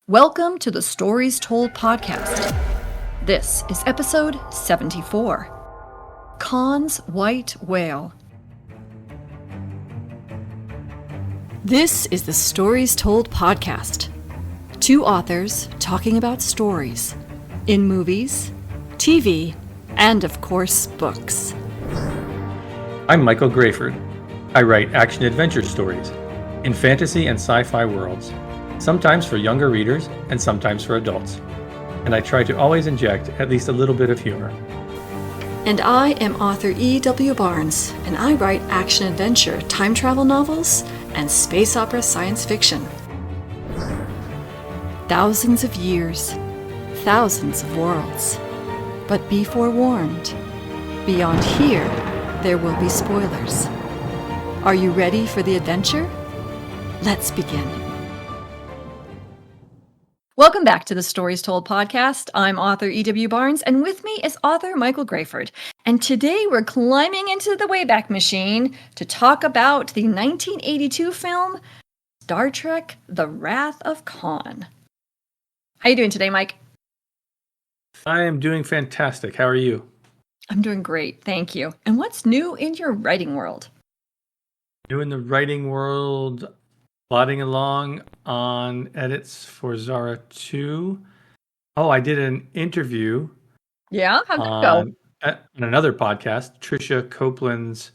Welcome to the Stories Told podcast. This is episode 74, Khan's White Whale. This is the Stories Told podcast. Two authors talking about stories in movies, TV, and of course, books. I'm Michael Grayford. I write action-adventure stories in fantasy and sci-fi worlds, sometimes for younger readers and sometimes for adults. And I try to always inject at least a little bit of humor. And I am author E.W. Barnes, and I write action-adventure, time travel novels, and space opera science fiction. Thousands of years, thousands of worlds. But be forewarned, beyond here, there will be spoilers. Are you ready for the adventure? Let's begin. Welcome back to the Stories Told podcast. I'm author E.W. Barnes, and with me is author Michael Grayford. And today we're climbing into the wayback machine to talk about the 1982 film, Star Trek: The Wrath of Khan. How you doing today, Mike? I am doing fantastic. How are you? I'm doing great, thank you. And what's new in your writing world? New in the writing world, plodding along on edits for Zara 2. Oh, I did an interview. Yeah? How'd that go? On another podcast, Trisha Copeland's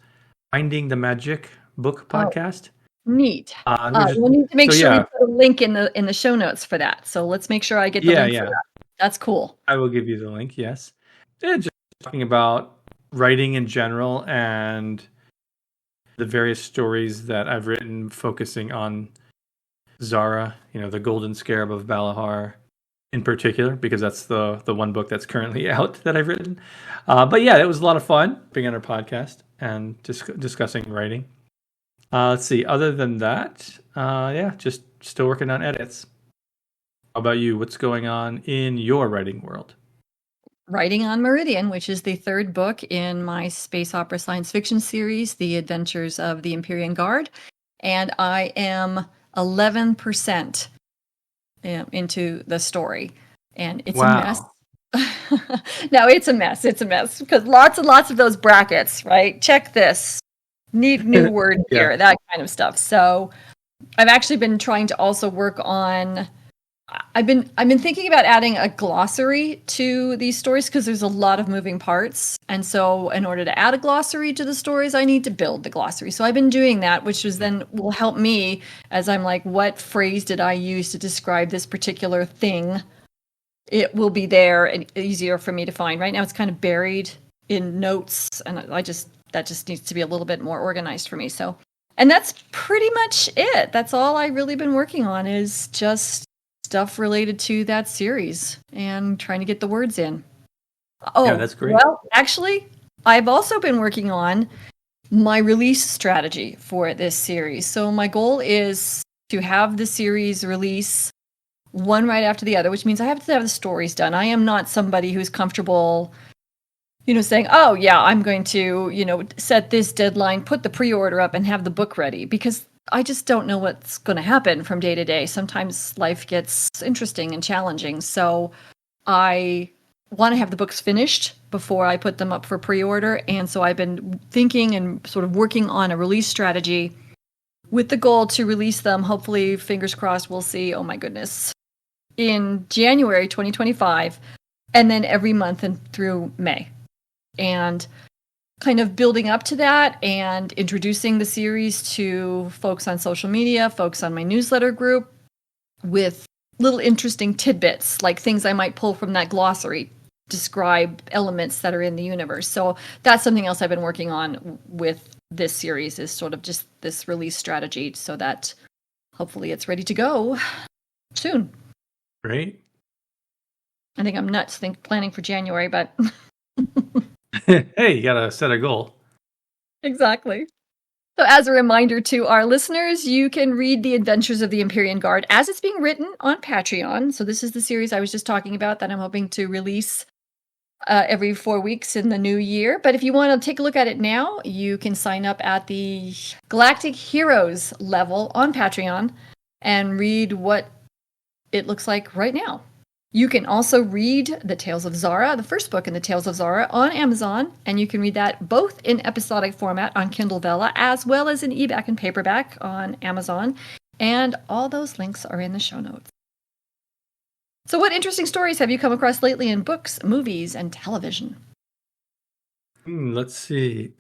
Finding the Magic book podcast. Neat. We'll need to make sure we put a link in the show notes for that. So let's make sure I get the link for that. That's cool. I will give you the link, yes. Yeah, just talking about writing in general and the various stories that I've written focusing on Zara, the Golden Scarab of Balahar in particular, because that's the one book that's currently out that I've written. But yeah, it was a lot of fun being on our podcast and discussing writing. Let's see. Other than that, just still working on edits. How about you? What's going on in your writing world? Writing on Meridian, which is the third book in my space opera science fiction series, The Adventures of the Empyrean Guard. And I am 11% into the story. And it's a mess. No, it's a mess. It's a mess because lots and lots of those brackets, right? Check this. Need new word here, that kind of stuff. So I've actually been trying to also work on. I've been thinking about adding a glossary to these stories because there's a lot of moving parts. And so in order to add a glossary to the stories, I need to build the glossary. So I've been doing that, which will help me as I'm like, what phrase did I use to describe this particular thing? It will be there and easier for me to find. Right now it's kind of buried in notes, and that just needs to be a little bit more organized for me. So, and that's pretty much it. That's all I've really been working on is just stuff related to that series and trying to get the words in. Oh, yeah, that's great. Well, actually, I've also been working on my release strategy for this series. So my goal is to have the series release one right after the other, which means I have to have the stories done. I am not somebody who's comfortable saying, oh, yeah, I'm going to, set this deadline, put the pre-order up and have the book ready, because I just don't know what's going to happen from day to day. Sometimes life gets interesting and challenging. So I want to have the books finished before I put them up for pre-order. And so I've been thinking and sort of working on a release strategy with the goal to release them. Hopefully, fingers crossed, we'll see. Oh, my goodness. In January 2025, and then every month and through May. And kind of building up to that and introducing the series to folks on social media, folks on my newsletter group, with little interesting tidbits, like things I might pull from that glossary, describe elements that are in the universe. So that's something else I've been working on with this series, is sort of just this release strategy so that hopefully it's ready to go soon. Great. I think I'm nuts planning for January, but... Hey, you gotta set a goal. Exactly. So as a reminder to our listeners, you can read The Adventures of the Empyrean Guard as it's being written on Patreon. So this is the series I was just talking about that I'm hoping to release every 4 weeks in the new year. But if you want to take a look at it now, you can sign up at the Galactic Heroes level on Patreon and read what it looks like right now. You can also read The Tales of Zara, the first book in The Tales of Zara, on Amazon, and you can read that both in episodic format on Kindle Vella, as well as in ebook and paperback on Amazon, and all those links are in the show notes. So what interesting stories have you come across lately in books, movies, and television? Let's see.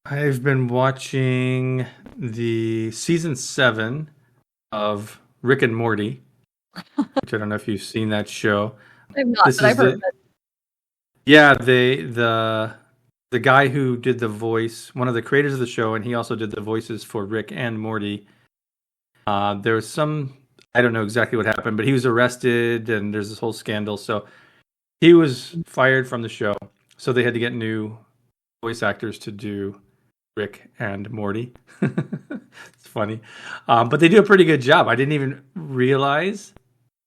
I've been watching the season 7 of Rick and Morty, which I don't know if you've seen that show. I've not, but I've heard of it. Yeah, the guy who did the voice, one of the creators of the show, and he also did the voices for Rick and Morty. There was some, I don't know exactly what happened, but he was arrested, and there's this whole scandal. So he was fired from the show. So they had to get new voice actors to do Rick and Morty. It's funny. But they do a pretty good job. I didn't even realize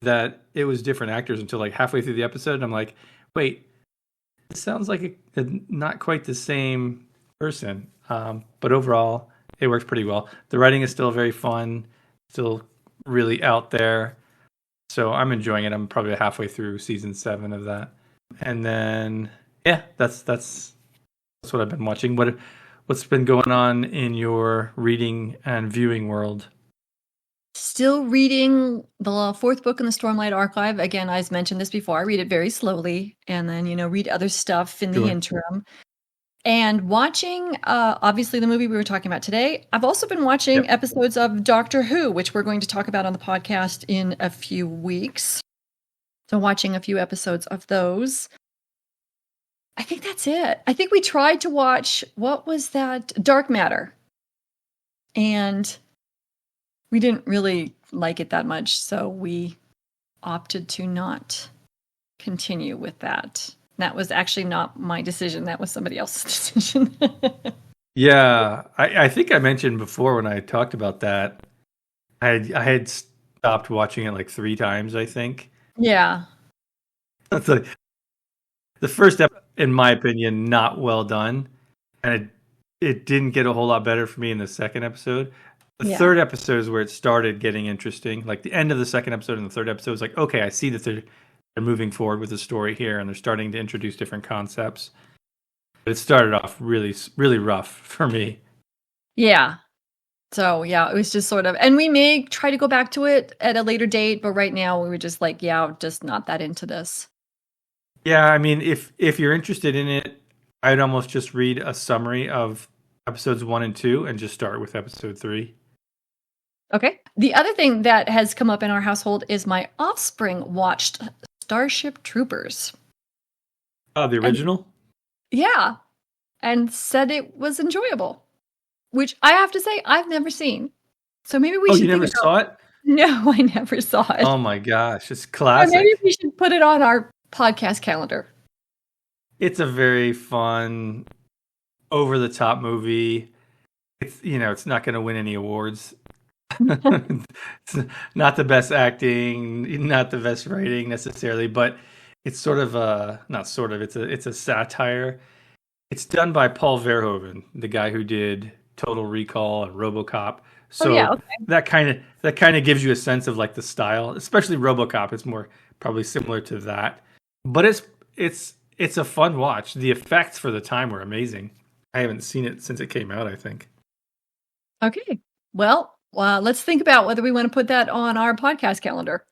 that it was different actors until like halfway through the episode. And I'm like, wait, it sounds like not quite the same person. But overall, it works pretty well. The writing is still very fun, still really out there. So I'm enjoying it. I'm probably halfway through season 7 of that. And then, yeah, that's what I've been watching. What's been going on in your reading and viewing world? Still reading the 4th book in the Stormlight Archive. Again, I've mentioned this before. I read it very slowly and then, read other stuff in the interim. And watching, obviously, the movie we were talking about today. I've also been watching episodes of Doctor Who, which we're going to talk about on the podcast in a few weeks. So watching a few episodes of those. I think that's it. I think we tried to watch, what was that? Dark Matter. And we didn't really like it that much, so we opted to not continue with that. That was actually not my decision. That was somebody else's decision. Yeah, I think I mentioned before when I talked about that, I had stopped watching it like 3 times, I think. Yeah. That's like the first episode, in my opinion, not well done. And it didn't get a whole lot better for me in the second episode. The third episode is where it started getting interesting. Like the end of the second episode and the third episode was like, okay, I see that they're moving forward with the story here and they're starting to introduce different concepts. But it started off really, really rough for me. Yeah. So, yeah, it was just sort of, and we may try to go back to it at a later date, but right now we were just like, just not that into this. Yeah, I mean, if you're interested in it, I'd almost just read a summary of episodes 1 and 2 and just start with episode 3. Okay. The other thing that has come up in our household is my offspring watched Starship Troopers. Oh, the original? And said it was enjoyable, which I have to say I've never seen. So maybe we should. You never saw it? No, I never saw it. Oh my gosh, it's classic. Or maybe we should put it on our podcast calendar. It's a very fun, over-the-top movie. It's not going to win any awards. It's not the best acting, not the best writing necessarily, but it's sort of it's a satire. It's done by Paul Verhoeven, the guy who did Total Recall and RoboCop. So that kind of gives you a sense of like the style, especially RoboCop. It's more probably similar to that, but it's a fun watch. The effects for the time were amazing. I haven't seen it since it came out, I think. Okay. Well, let's think about whether we want to put that on our podcast calendar.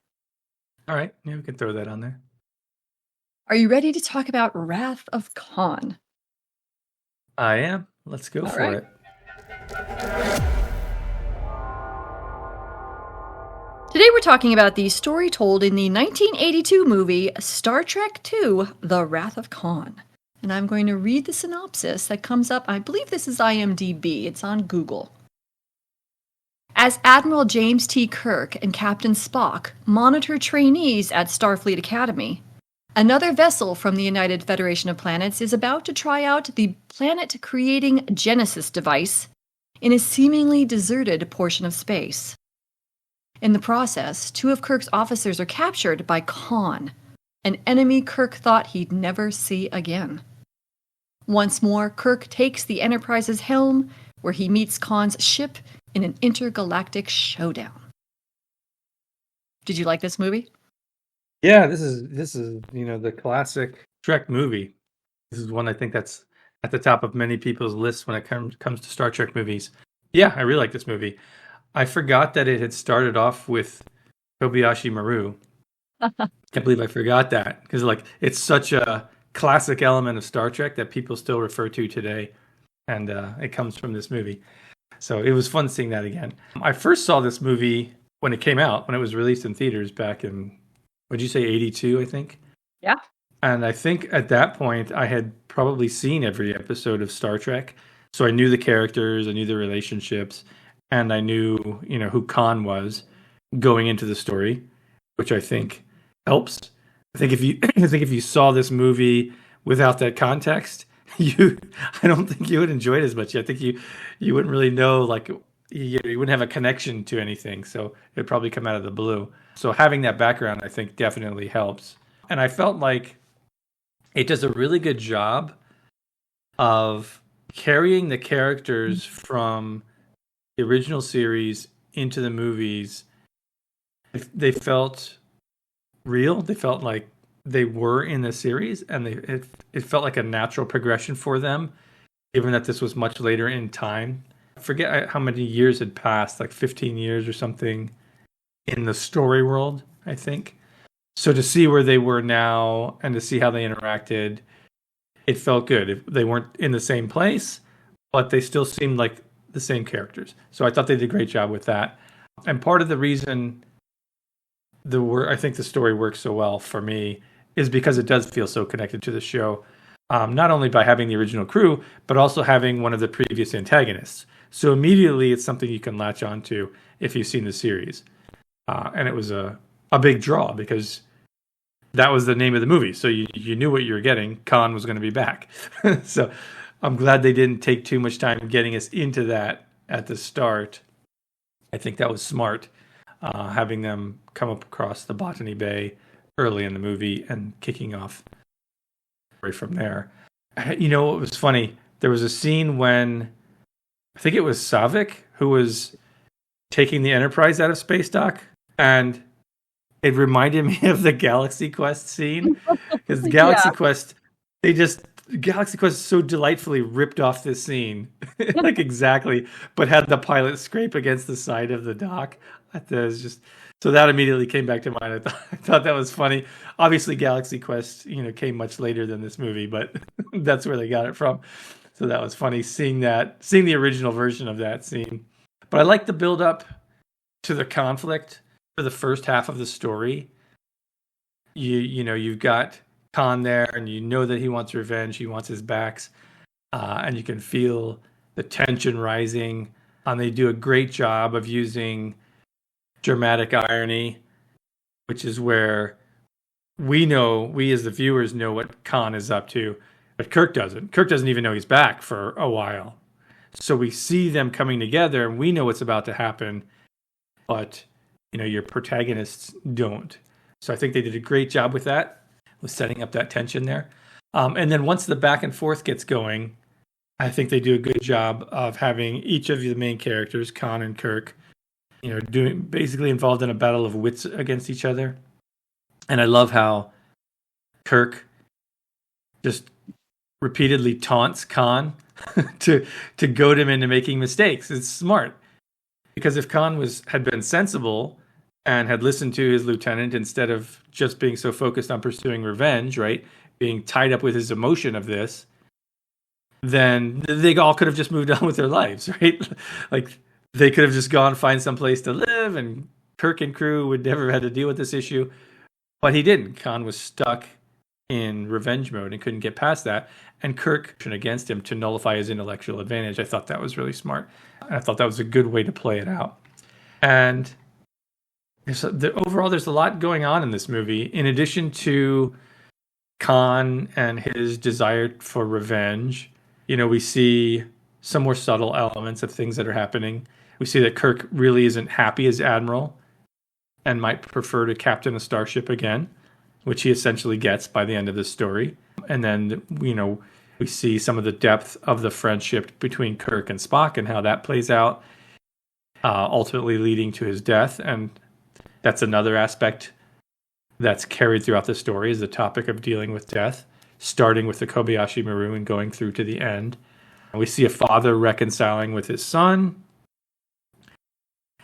All right. Yeah, we can throw that on there. Are you ready to talk about Wrath of Khan? I am. Let's go for it. Today we're talking about the story told in the 1982 movie Star Trek II, The Wrath of Khan. And I'm going to read the synopsis that comes up. I believe this is IMDb. It's on Google. As Admiral James T. Kirk and Captain Spock monitor trainees at Starfleet Academy, another vessel from the United Federation of Planets is about to try out the planet-creating Genesis device in a seemingly deserted portion of space. In the process, 2 of Kirk's officers are captured by Khan, an enemy Kirk thought he'd never see again. Once more, Kirk takes the Enterprise's helm, where he meets Khan's ship in an intergalactic showdown. Did you like this movie? Yeah, this is the classic Trek movie. This is one I think that's at the top of many people's lists when it comes to Star Trek movies. Yeah, I really like this movie. I forgot that it had started off with Kobayashi Maru. Can't believe I forgot that because it's such a classic element of Star Trek that people still refer to today, and it comes from this movie. So it was fun seeing that again. I first saw this movie when it came out, when it was released in theaters back in, what'd you say, 82, I think? Yeah. And I think at that point, I had probably seen every episode of Star Trek. So I knew the characters, I knew the relationships, and I knew, who Khan was going into the story, which I think helps. I think if you saw this movie without that context, I don't think you would enjoy it as much. I think you wouldn't really know, you wouldn't have a connection to anything. So it'd probably come out of the blue. So having that background, I think, definitely helps. And I felt like it does a really good job of carrying the characters from the original series into the movies. They felt real. They felt like they were in the series, and it felt like a natural progression for them, given that this was much later in time. I forget how many years had passed, like 15 years or something in the story world, I think. So to see where they were now and to see how they interacted, it felt good. They weren't in the same place, but they still seemed like the same characters. So I thought they did a great job with that. And part of the reason I think the story works so well for me is because it does feel so connected to the show, not only by having the original crew, but also having one of the previous antagonists. So immediately it's something you can latch onto if you've seen the series. And it was a big draw because that was the name of the movie. So you knew what you were getting. Khan was going to be back. So I'm glad they didn't take too much time getting us into that at the start. I think that was smart, having them come up across the Botany Bay early in the movie and kicking off right from there. It was funny? There was a scene when I think it was Savik who was taking the Enterprise out of space dock, and it reminded me of the Galaxy Quest scene because the Galaxy Quest, Galaxy Quest so delightfully ripped off this scene, like exactly, but had the pilot scrape against the side of the dock. So that immediately came back to mind. I thought that was funny. Obviously, Galaxy Quest, came much later than this movie, but that's where they got it from. So that was funny seeing the original version of that scene. But I like the build up to the conflict for the first half of the story. You've got Khan there, and you know that he wants revenge. He wants his backs, and you can feel the tension rising. And they do a great job of using dramatic irony, which is where we as the viewers know what Khan is up to, but Kirk doesn't. Kirk doesn't even know he's back for a while. So we see them coming together, and we know what's about to happen, but your protagonists don't. So I think they did a great job with that, with setting up that tension there. And then once the back and forth gets going, I think they do a good job of having each of the main characters, Khan and Kirk, doing basically involved in a battle of wits against each other. And I love how Kirk just repeatedly taunts Khan to goad him into making mistakes. It's smart. Because if Khan had been sensible and had listened to his lieutenant instead of just being so focused on pursuing revenge, right? Being tied up with his emotion of this, then they all could have just moved on with their lives, right? Like they could have just gone find some place to live, and Kirk and crew would never have had to deal with this issue. But he didn't. Khan was stuck in revenge mode and couldn't get past that. And Kirk turned against him to nullify his intellectual advantage. I thought that was really smart. I thought that was a good way to play it out. And overall, there's a lot going on in this movie. In addition to Khan and his desire for revenge, we see some more subtle elements of things that are happening. We see that Kirk really isn't happy as Admiral and might prefer to captain a starship again, which he essentially gets by the end of the story. And then, we see some of the depth of the friendship between Kirk and Spock and how that plays out, ultimately leading to his death. And That's another aspect that's carried throughout the story, is the topic of dealing with death, starting with the Kobayashi Maru and going through to the end. And we see a father reconciling with his son,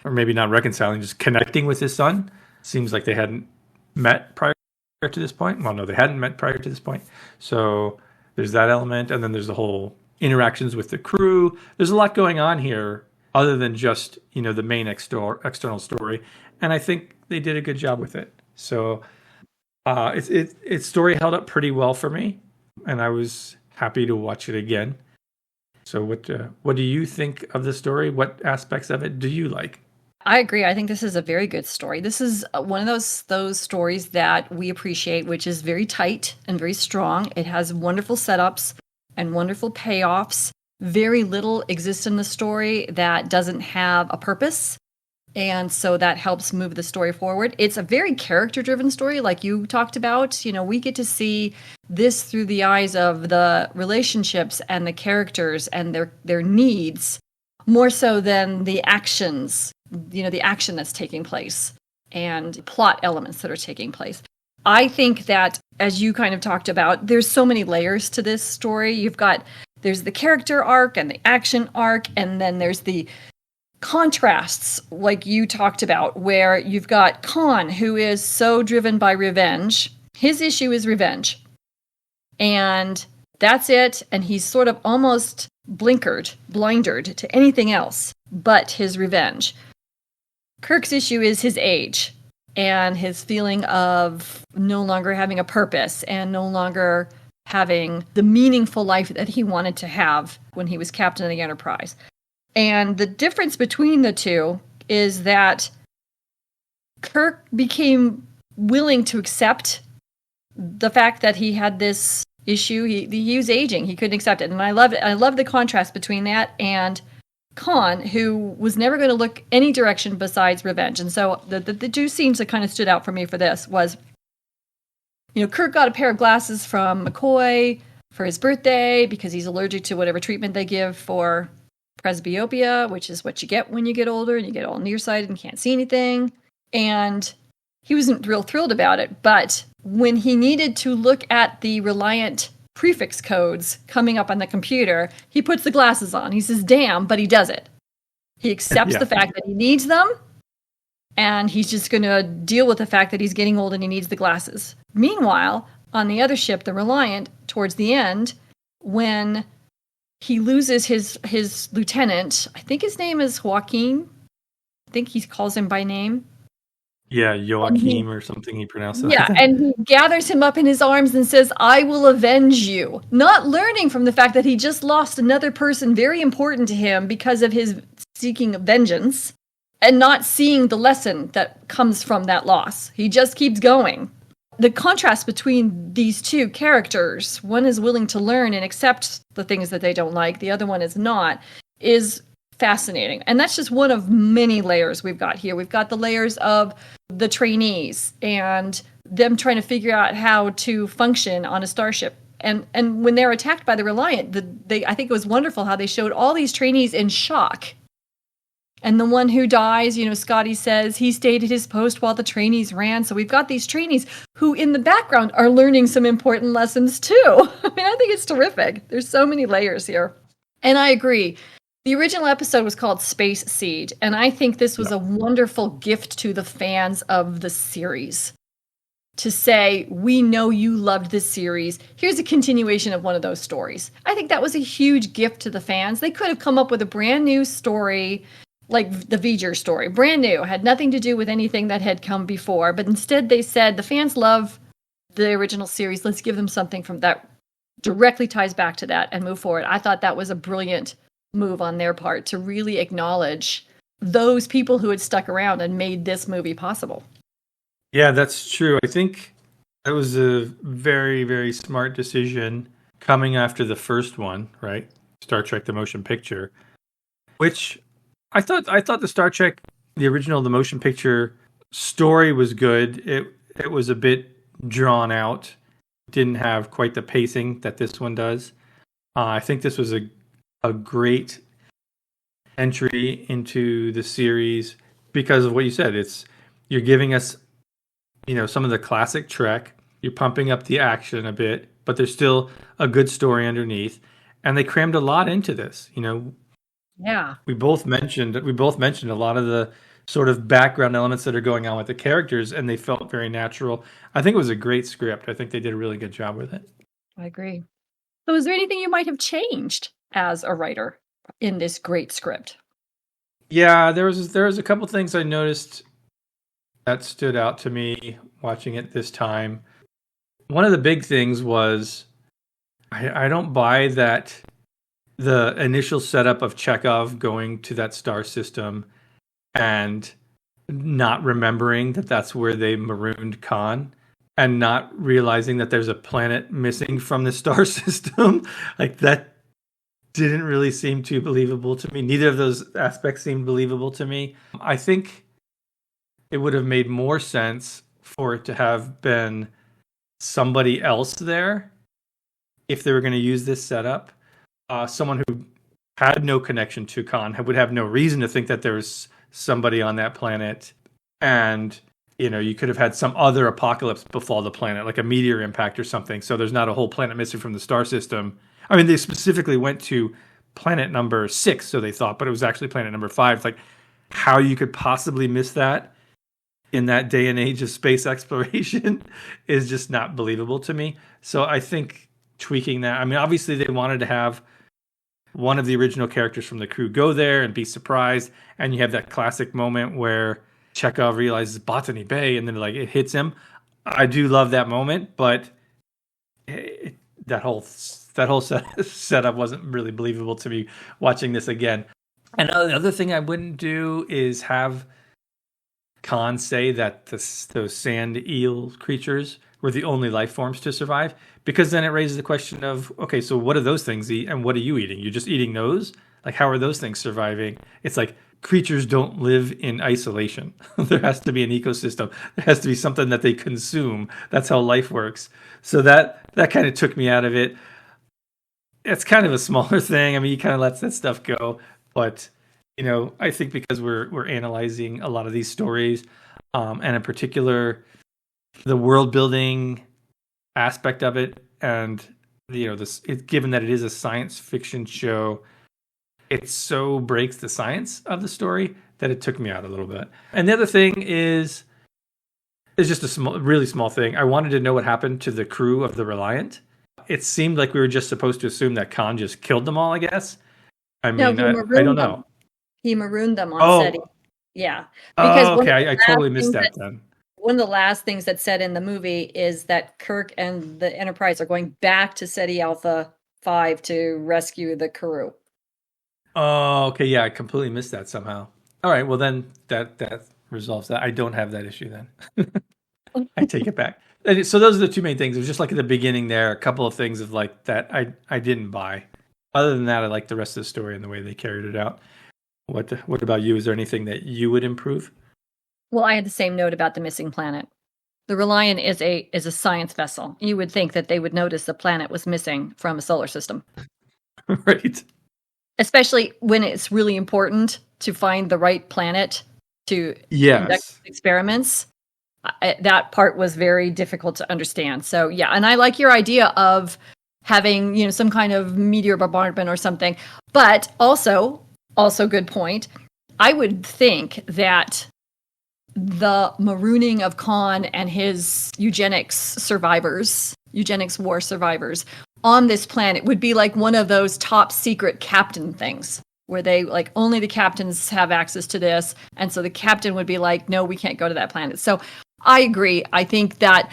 or maybe not reconciling, just connecting with his son. Seems like they hadn't met prior to this point. Well, no, they hadn't met prior to this point. So there's that element, and then there's the whole interactions with the crew. There's a lot going on here other than just, the main external story, and I think they did a good job with it. So its story held up pretty well for me, and I was happy to watch it again. So what do you think of the story? What aspects of it do you like? I agree. I think this is a very good story. This is one of those stories that we appreciate, which is very tight and very strong. It has wonderful setups and wonderful payoffs. Very little exists in the story that doesn't have a purpose. And so that helps move the story forward. It's a very character-driven story, like you talked about. We get to see this through the eyes of the relationships and the characters and their needs, more so than the actions, the action that's taking place and plot elements that are taking place. I think that, as you kind of talked about, there's so many layers to this story. There's the character arc and the action arc, and then there's the contrasts, like you talked about, where you've got Khan, who is so driven by revenge. His issue is revenge. And that's it. And he's sort of almost blindered to anything else but his revenge. Kirk's issue is his age and his feeling of no longer having a purpose and no longer having the meaningful life that he wanted to have when he was captain of the Enterprise. And the difference between the two is that Kirk became willing to accept the fact that he had this issue. He was aging. He couldn't accept it. And I love it. I love the contrast between that and Khan, who was never going to look any direction besides revenge. And so the two scenes that kind of stood out for me for this was, Kirk got a pair of glasses from McCoy for his birthday because he's allergic to whatever treatment they give for presbyopia, which is what you get when you get older and you get all nearsighted and can't see anything. And he wasn't real thrilled about it. But when he needed to look at the Reliant prefix codes coming up on the computer, he puts the glasses on. He says, damn, but he does it. He accepts the fact that he needs them, and he's just going to deal with the fact that he's getting old and he needs the glasses. Meanwhile, on the other ship, the Reliant, towards the end, when he loses his lieutenant, I think his name is Joaquin. I think he calls him by name. Yeah, Joachim or something he pronounced that. Yeah, and he gathers him up in his arms and says, I will avenge you. Not learning from the fact that he just lost another person very important to him because of his seeking of vengeance, and not seeing the lesson that comes from that loss. He just keeps going. The contrast between these two characters, one is willing to learn and accept the things that they don't like, the other one is not, is fascinating. And that's just one of many layers we've got here. We've got the layers of the trainees and them trying to figure out how to function on a starship. And when they're attacked by the Reliant, I think it was wonderful how they showed all these trainees in shock. And the one who dies, Scotty says he stayed at his post while the trainees ran. So we've got these trainees who in the background are learning some important lessons too. I think it's terrific. There's so many layers here. And I agree. The original episode was called Space Siege, and I think this was a wonderful gift to the fans of the series. To say, we know you loved this series. Here's a continuation of one of those stories. I think that was a huge gift to the fans. They could have come up with a brand new story, like the V'ger story. Brand new, had nothing to do with anything that had come before. But instead they said, the fans love the original series. Let's give them something from that directly ties back to that and move forward. I thought that was a brilliant move on their part to really acknowledge those people who had stuck around and made this movie possible. Yeah, that's true. I think that was a very, very smart decision coming after the first one, right? Star Trek: The Motion Picture, which I thought the Star Trek, the original, the motion picture story was good. It was a bit drawn out, didn't have quite the pacing that this one does. I think this was a great entry into the series because of what you said. It's You're giving us, some of the classic Trek. You're pumping up the action a bit, but there's still a good story underneath. And they crammed a lot into this. Yeah. We both mentioned a lot of the sort of background elements that are going on with the characters, and they felt very natural. I think it was a great script. I think they did a really good job with it. I agree. So is there anything you might have changed as a writer in this great script? Yeah, there was a couple things I noticed that stood out to me watching it this time. One of the big things was I don't buy that the initial setup of Chekhov going to that star system and not remembering that that's where they marooned Khan and not realizing that there's a planet missing from the star system. Like, that didn't really seem too believable to me. Neither of those aspects seemed believable to me. I think it would have made more sense for it to have been somebody else there if they were going to use this setup. Someone who had no connection to Khan would have no reason to think that there was somebody on that planet. And, you could have had some other apocalypse befall the planet, like a meteor impact or something. So there's not a whole planet missing from the star system. I mean, they specifically went to planet number 6, so they thought, but it was actually planet number 5. It's like, how you could possibly miss that in that day and age of space exploration is just not believable to me. So I think tweaking that, I mean, obviously they wanted to have one of the original characters from the crew go there and be surprised. And you have that classic moment where Chekhov realizes Botany Bay and then it hits him. I do love that moment, but that whole setup wasn't really believable to me watching this again. And the other thing I wouldn't do is have Khan say that those sand eel creatures were the only life forms to survive, because then it raises the question of, okay, so what do those things eat and what are you eating? You're just eating those? Like, how are those things surviving? It's like, creatures don't live in isolation. There has to be an ecosystem. There has to be something that they consume. That's how life works. So that kind of took me out of it. It's kind of a smaller thing. I mean, you kind of let that stuff go, but I think because we're analyzing a lot of these stories, and in particular the world building aspect of it, and given that it is a science fiction show, it so breaks the science of the story that it took me out a little bit. And the other thing is just a really small thing. I wanted to know what happened to the crew of the Reliant. It seemed like we were just supposed to assume that Khan just killed them all, I guess. I mean, I don't know. He marooned them on SETI. Yeah. Because I totally missed that then. One of the last things that's said in the movie is that Kirk and the Enterprise are going back to SETI Alpha 5 to rescue the crew. Oh, okay. Yeah, I completely missed that somehow. All right. Well, then that resolves that. I don't have that issue then. I take it back. So those are the two main things. It was just like at the beginning there, a couple of things of like that I didn't buy. Other than that, I like the rest of the story and the way they carried it out. What about you? Is there anything that you would improve? Well, I had the same note about the missing planet. The Reliant is a science vessel. You would think that they would notice the planet was missing from a solar system. Right. Especially when it's really important to find the right planet to conduct experiments. That part was very difficult to understand. So yeah, and I like your idea of having, some kind of meteor bombardment or something. But also good point. I would think that the marooning of Khan and his eugenics war survivors on this planet would be like one of those top secret captain things where they like only the captains have access to this. And so the captain would be like, no, we can't go to that planet. So I agree. I think that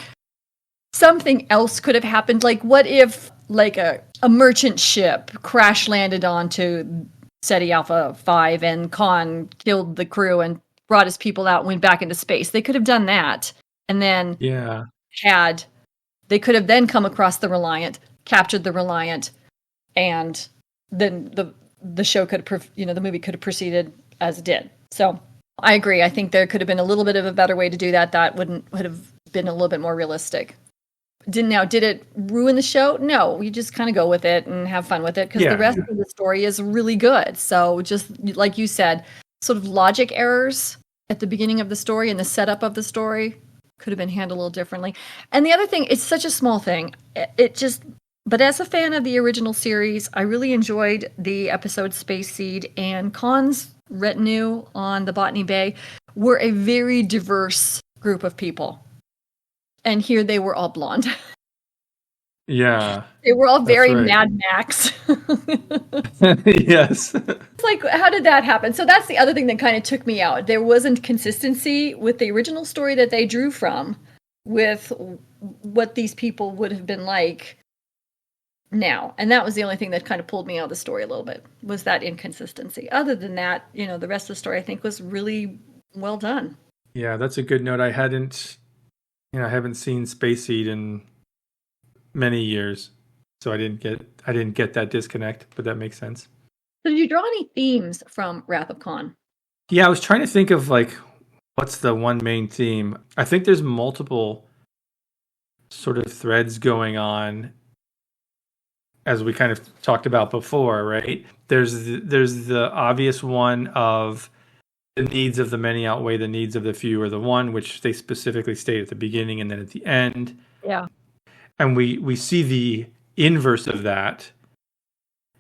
something else could have happened. Like, what if like a merchant ship crash landed onto SETI Alpha 5 and Khan killed the crew and brought his people out and went back into space? They could have done that. And then they could have then come across the Reliant, captured the Reliant, and then the show could have, the movie could have proceeded as it did. So I agree. I think there could have been a little bit of a better way to do that. That would have been a little bit more realistic. Did it ruin the show? No, you just kind of go with it and have fun with it because the rest of the story is really good. So just like you said, sort of logic errors at the beginning of the story and the setup of the story could have been handled a little differently. And the other thing, it's such a small thing. But as a fan of the original series, I really enjoyed the episode Space Seed, and Khan's retinue on the Botany Bay were a very diverse group of people. And here they were all blonde. Yeah. They were all very right. Mad Max. Yes. It's like, how did that happen? So that's the other thing that kind of took me out. There wasn't consistency with the original story that they drew from with what these people would have been like now. And that was the only thing that kind of pulled me out of the story a little bit, was that inconsistency. Other than that, the rest of the story I think was really well done. Yeah, that's a good note. I haven't seen Space Seed in many years, so I didn't get that disconnect, but that makes sense. So did you draw any themes from Wrath of Khan? Yeah, I was trying to think of what's the one main theme. I think there's multiple sort of threads going on, as we kind of talked about before, right? There's the obvious one of the needs of the many outweigh the needs of the few, or the one, which they specifically state at the beginning and then at the end. Yeah. And we see the inverse of that,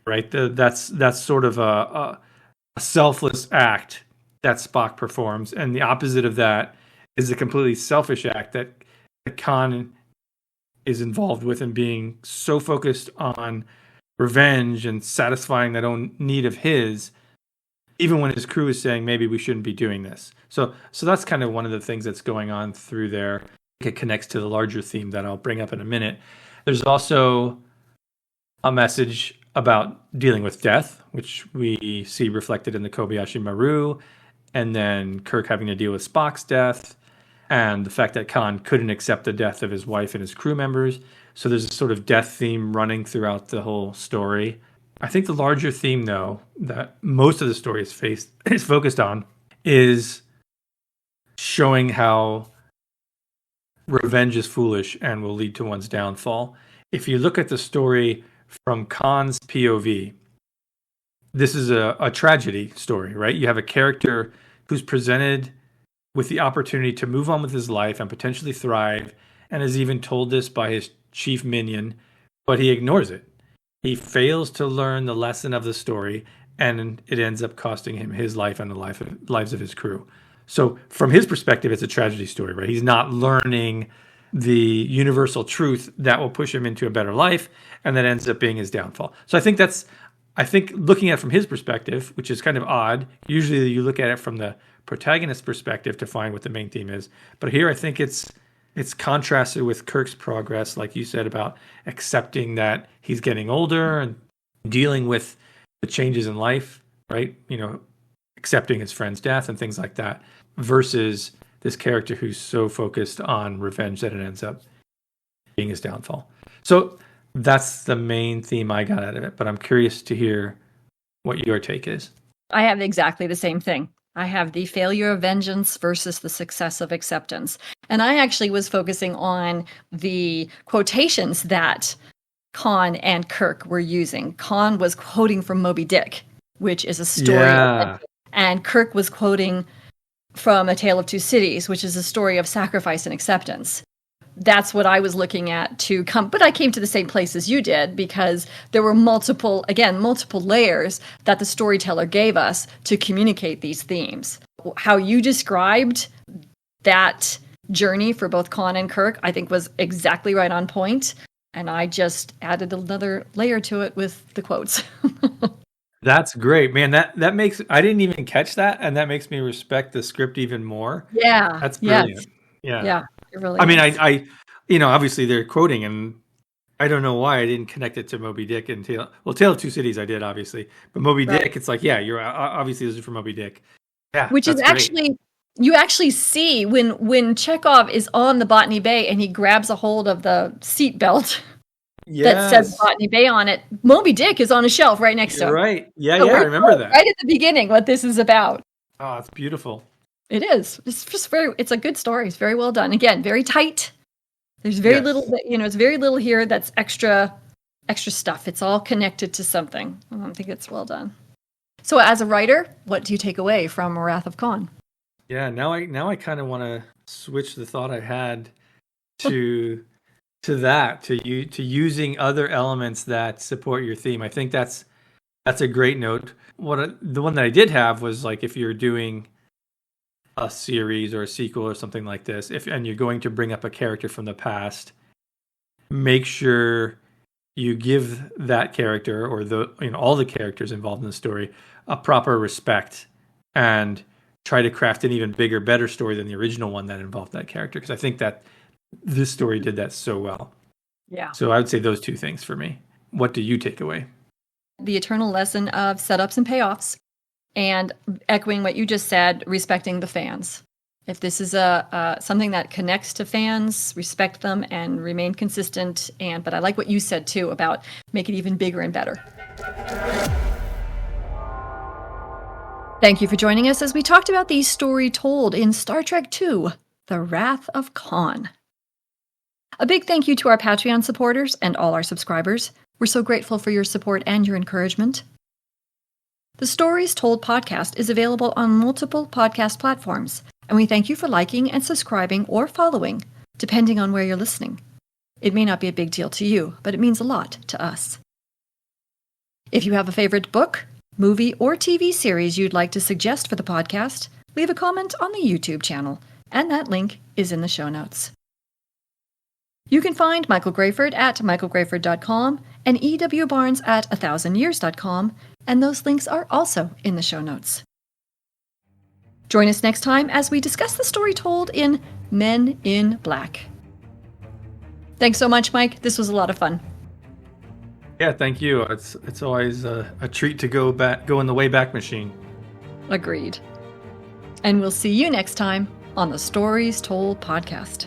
right? That's sort of a selfless act that Spock performs, and the opposite of that is a completely selfish act that Khan is involved with, and being so focused on revenge and satisfying that own need of his, even when his crew is saying maybe we shouldn't be doing this. So that's kind of one of the things that's going on through there. It connects to the larger theme that I'll bring up in a minute. There's also a message about dealing with death, which we see reflected in the Kobayashi Maru, and then Kirk having to deal with Spock's death, and the fact that Khan couldn't accept the death of his wife and his crew members. So there's a sort of death theme running throughout the whole story. I think the larger theme, though, that most of the story is focused on, is showing how revenge is foolish and will lead to one's downfall. If you look at the story from Khan's POV, this is a tragedy story, right? You have a character who's presented with the opportunity to move on with his life and potentially thrive, and is even told this by his chief minion, but he ignores it. He fails to learn the lesson of the story, and it ends up costing him his life and the lives of his crew. So from his perspective, it's a tragedy story, right? He's not learning the universal truth that will push him into a better life, and that ends up being his downfall. So I think looking at it from his perspective, which is kind of odd. Usually you look at it from the protagonist's perspective to find what the main theme is. But here I think it's contrasted with Kirk's progress, like you said, about accepting that he's getting older and dealing with the changes in life, right? Accepting his friend's death and things like that, versus this character who's so focused on revenge that it ends up being his downfall. So that's the main theme I got out of it, but I'm curious to hear what your take is. I have exactly the same thing. I have the failure of vengeance versus the success of acceptance. And I actually was focusing on the quotations that Khan and Kirk were using. Khan was quoting from Moby Dick, which is a story of, and Kirk was quoting from A Tale of Two Cities, which is a story of sacrifice and acceptance. That's what I was looking at to come, but I came to the same place as you did, because there were multiple layers that the storyteller gave us to communicate these themes. How you described that journey for both Khan and Kirk, I think was exactly right on point. And I just added another layer to it with the quotes. That's great, man. That makes, I didn't even catch that, and that makes me respect the script even more. Yeah. That's brilliant. Yes. Yeah. It really I mean, is. I obviously they're quoting, and I don't know why I didn't connect it to Moby Dick and Tale of Two Cities. I did, obviously, but Moby Dick, it's like, yeah, you're obviously this is from Moby Dick. Yeah, which is actually, you actually see when Chekhov is on the Botany Bay and he grabs a hold of the seat belt that says Botany Bay on it. Moby Dick is on a shelf right next to him. Right. Yeah, so I remember that. Right at the beginning, what this is about. Oh, it's beautiful. It is. It's just it's a good story. It's very well done. Again, very tight. There's very little, it's very little here that's extra stuff. It's all connected to something. I think it's well done. So as a writer, what do you take away from Wrath of Khan? Yeah, now I kind of want to switch the thought I had to to using other elements that support your theme. I think that's a great note. The one that I did have was like if you're doing a series or a sequel or something like this, and you're going to bring up a character from the past, make sure you give that character or all the characters involved in the story a proper respect and try to craft an even bigger, better story than the original one that involved that character. Because I think that this story did that so well. Yeah. So I would say those two things for me. What do you take away? The eternal lesson of setups and payoffs, and echoing what you just said, respecting the fans. If this is something that connects to fans, respect them and remain consistent. But I like what you said too about make it even bigger and better. Thank you for joining us as we talked about the story told in Star Trek II, The Wrath of Khan. A big thank you to our Patreon supporters and all our subscribers. We're so grateful for your support and your encouragement. The Stories Told podcast is available on multiple podcast platforms, and we thank you for liking and subscribing or following, depending on where you're listening. It may not be a big deal to you, but it means a lot to us. If you have a favorite book, movie, or TV series you'd like to suggest for the podcast, leave a comment on the YouTube channel, and that link is in the show notes. You can find Michael Grayford at michaelgrayford.com and E.W. Barnes at 1000years.com, and those links are also in the show notes. Join us next time as we discuss the story told in Men in Black. Thanks so much, Mike. This was a lot of fun. Yeah, thank you. It's always a treat to go in the Wayback Machine. Agreed. And we'll see you next time on the Stories Told podcast.